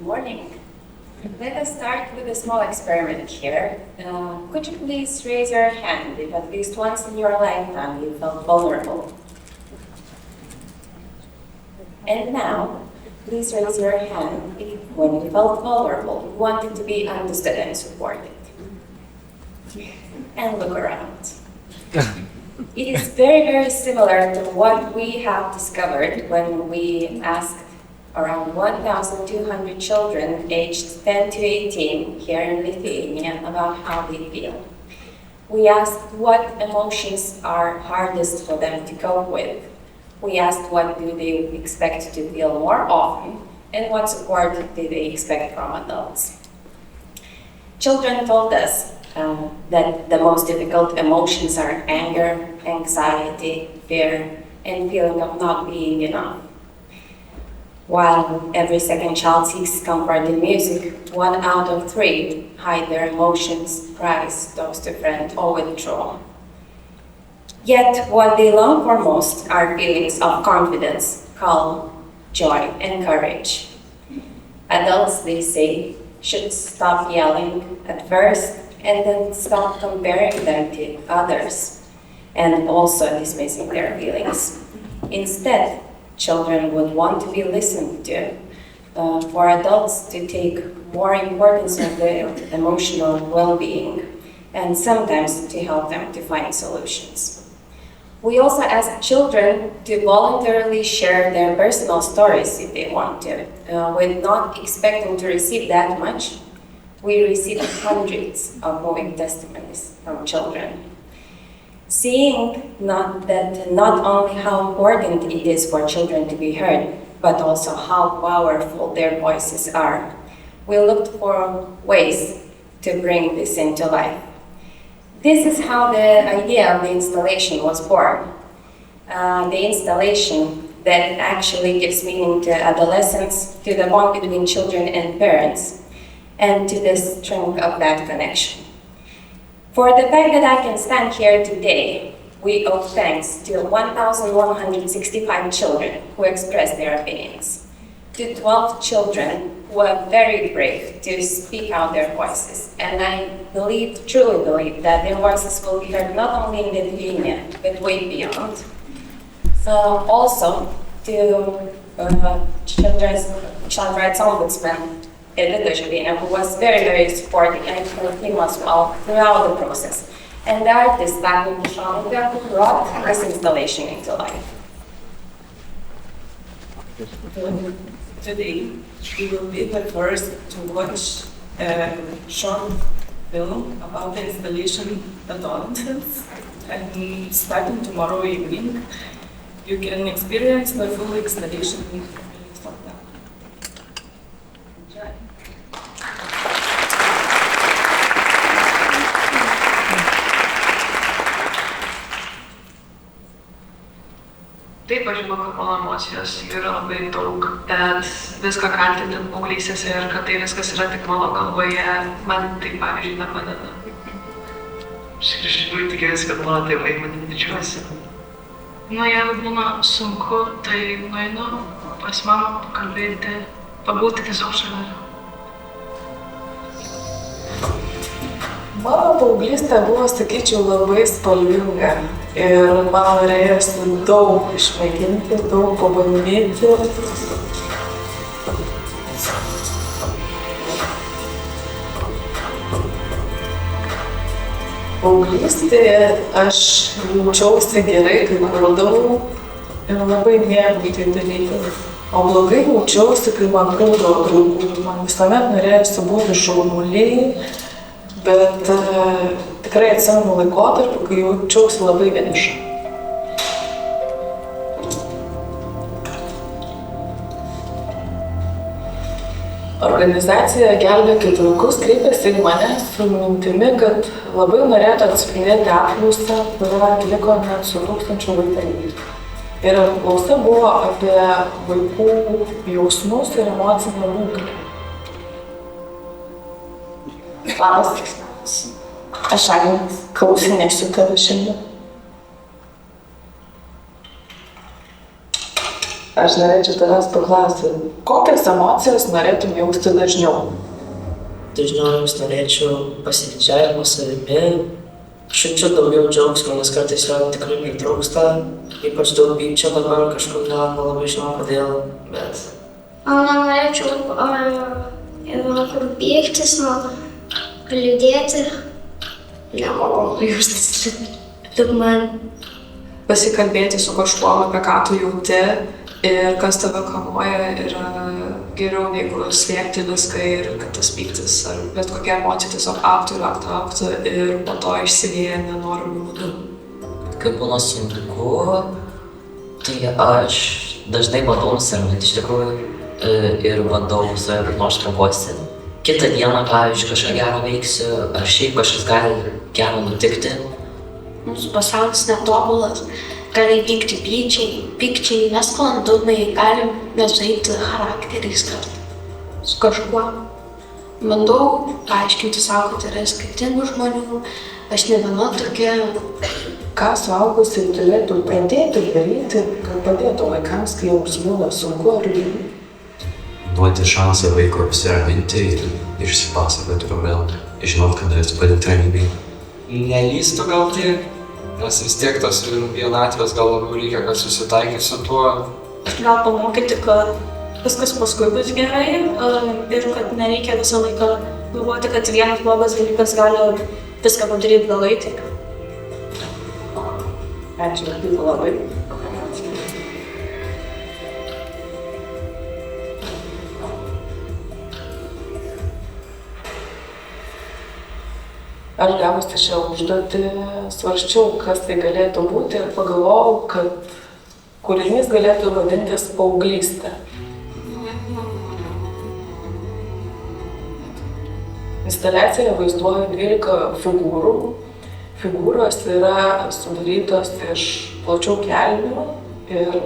Morning. Let us start with a small experiment here. Could you please raise your hand if at least once in your lifetime you felt vulnerable? And now, please raise your hand if when you felt vulnerable, you wanted to be understood and supported. And look around. It is very, very similar to what we have discovered when we asked around 1,200 children aged 10 to 18 here in Lithuania about how they feel. We asked what emotions are hardest for them to cope with. We asked what do they expect to feel more often and what support do they expect from adults. Children told us that the most difficult emotions are anger, anxiety, fear, and feeling of not being enough. While every second child seeks comfort in music, 1 out of 3 hide their emotions, cries, talks to friends, or withdraw. Yet what they long for most are feelings of confidence, calm, joy, and courage. Adults, they say, should stop yelling at first and then stop comparing them to others and also dismissing their feelings. Instead, children would want to be listened to, for adults to take more importance of their emotional well-being and sometimes to help them to find solutions. We also ask children to voluntarily share their personal stories if they want to, with not expecting to receive that much. We received hundreds of moving testimonies from children. Seeing not only how important it is for children to be heard, but also how powerful their voices are, we looked for ways to bring this into life. This is how the idea of the installation was born. The installation that actually gives meaning to adolescence, to the bond between children and parents, and to the strength of that connection. For the fact that I can stand here today, we owe thanks to 1,165 children who expressed their opinions, to 12 children who are very brave to speak out their voices. And I truly believe that their voices will be heard not only in Lithuania, but way beyond. Also to Children's Rights Ombudsman, Edita Žilienė, who was very, very supportive and her team as well throughout the process. And the artist, Dagmar Šonaitė, who brought this installation into life. Today, we will be the first to watch a short film about the installation Adolescence, and starting tomorrow evening, you can experience the full installation from that. Enjoy. Taip, aš žinau, kad mano emocijos yra labai daug, bet viską kaltinti paauglystėse ir kad tai viskas yra tik mano galvoje, man tai pavyzdžiui nepadeda. Aš iš tikrųjų tikėjausi, kad mano tėvai mane didžiuosi. Jeigu būna sunku, tai nueinu pas mamą pakalbėti, pabūti tiesiog šalia. Mano paauglystė buvo, sakyčiau, labai spalvinga ir man norėjosi daug išmėginti, daug pabandyti. Paauglystėje aš jaučiausi gerai, kai kurdavau ir labai mėgau tai daryti. O blogai jaučiausi, kai man trūkdavo draugų. Man visuomet norėjosi būti šaunuliai, bet tikrai atsimenu laikotarpį, kai jaučiausi labai vieniša. Organizacija Gelbėkit vaikus kreipėsi į mane su mintimi, kad labai norėtų atspindėti apklausą, kurią atliko net su 1000 vaikais. Ir apklausa buvo apie vaikų jausmus ir emocinę būklę. Labas. Aš Agnė, klausinėsiu tave šiandien. Aš norėčiau tavęs paklausti, kokias emocijas norėtum jausti dažniau? Dažniau norėčiau pasididžiavimo savimi, švenčiu daugiau džiaugsmo, nes kartais jo tikrai netrūksta, ypač daug pykčio dabar kažkur nelabai žinau kodėl, bet... Norėčiau kur pyktis, liūdėti. Nemalonu jaustis, tik man. Pasikalbėti su kažkuo, apie ką tu jauti ir kas tave kamuoja, yra geriau negu slėpti viską ir kad tas pyktis ar bet kokia emocija tiesiog augtų ir po to išsilieja nenorimiu būdu. Kai būna sunku, tai aš dažnai bandau nusiraminti iš tikrųjų ir bandau save kaip nors provosti. Kitą dieną, pavyzdžiui, kažką gero veiksiu, ar šiaip kažkas gali gero nutikti. Mūsų pasaulis netobulas, gali vykti pykčiai, nesklandumai, galim nesueiti charakteriais kartu su kažkuo. Bandau paaiškinti savo, kad yra skirtingų žmonių, aš ne viena tokia. Ką suaugusiai turėtų pradėti daryti, kad padėtų vaikams, kai jums būna sunku ar liūdna? Duoti šansą vaikui apsiraminti ir išsipasakoti vėl, žinot, kada jis padėti ramybėj. Nelystų gal tiek, nes vis tiek tos vienatvės gal labiau reikia, kad susitaikyti su tuo. Gal pamokyti, kad viskas paskui bus gerai ir kad nereikia visą laiką galvoti, kad vienas blogas dalykas gali viską padaryti blogai. Ačiū, labai. Aš gavusi šią užduotį svarsčiau, kas tai galėtų būti ir pagalvojau, kad kūrinys galėtų vadintis paauglystė. Instaliacijoje vaizduoja 12 figūrų. Figūros yra sudarytos iš plačių kelnių ir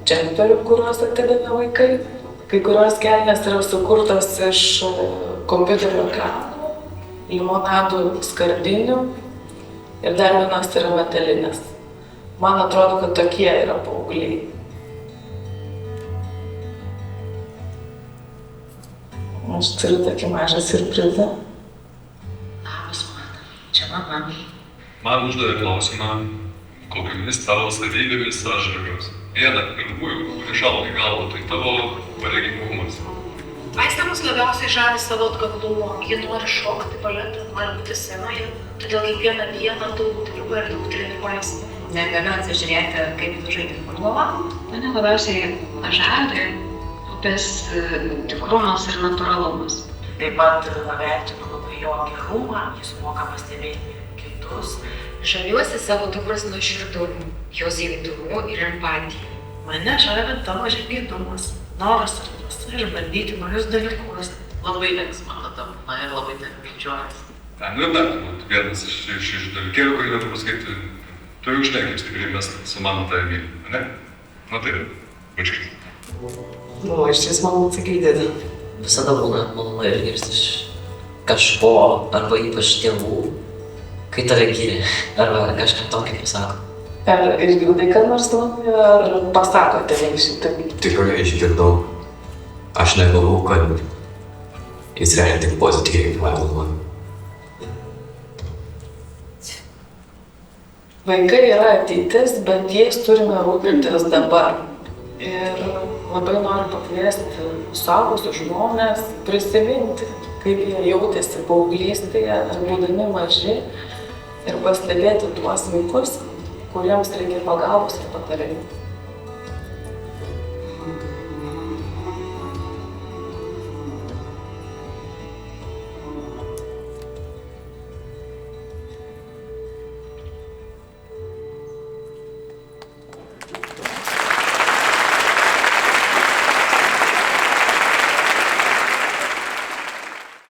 džemperių, kuriuos atidavė vaikai. Kai kurios kelnės yra sukurtos iš kompiuterio ekranų, limonadų skardinių ir dar vienas yra metalinis. Man atrodo, kad tokie yra paaugliai. Aš turiu tokį mažą siurprizą. Labas, mama. Čia mama. Man uždavė klausimą, kokiomis tavo savybėmis aš žaviuosi. Viena pirmųjų, kuri šalo į galvą, tai tavo pareigingumas. Aistė mus labiausiai žavi savo atkaklumu. Ji nori šokti baletą, nori būti scenoje, todėl kiekvieną dieną daug dirba ir daug treniruojasi. Negaliu atsižiūrėti, kaip tu žaidži futbolą. Mane labiausiai žavi upės tikrumas ir natūralumas. Taip pat vertinu labai jo gerumą, jis moka pastebėti kitus. Žaviuosi savo dukros nuoširdumu, jos įvaidumu ir empatija. Mane žavi tavo žingeidumas, noras ir bandyti naujus dalykus. Labai linksma tavo ir labai didžiuojas. Nu ir dar, vienas iš dalykėlių, kurį noriu pasakyti, tu jau žinai, kaip stipriai mes su mano tave mylim, ne? Na tai, vačkis. Aš čia man atsakyti. Visada būna malonu išgirsti iš kažko, arba ypač tėvų, kai tave giri, arba kažką tokį pasako. Ar išgirdai, kad nors naujo, ar pasako tave šitą? Tikrai išgirdau. Aš negalvau, kad jis reikia tik pozityviai galvoja. Vaikai yra ateitis, bet jais turime rūpintis dabar. Ir labai noriu pakviesti suaugusius žmones prisiminti, kaip jie jautėsi paauglystėje ar būdami maži ir pastebėti tuos vaikus, kuriems reikia pagalbos ir patarimų.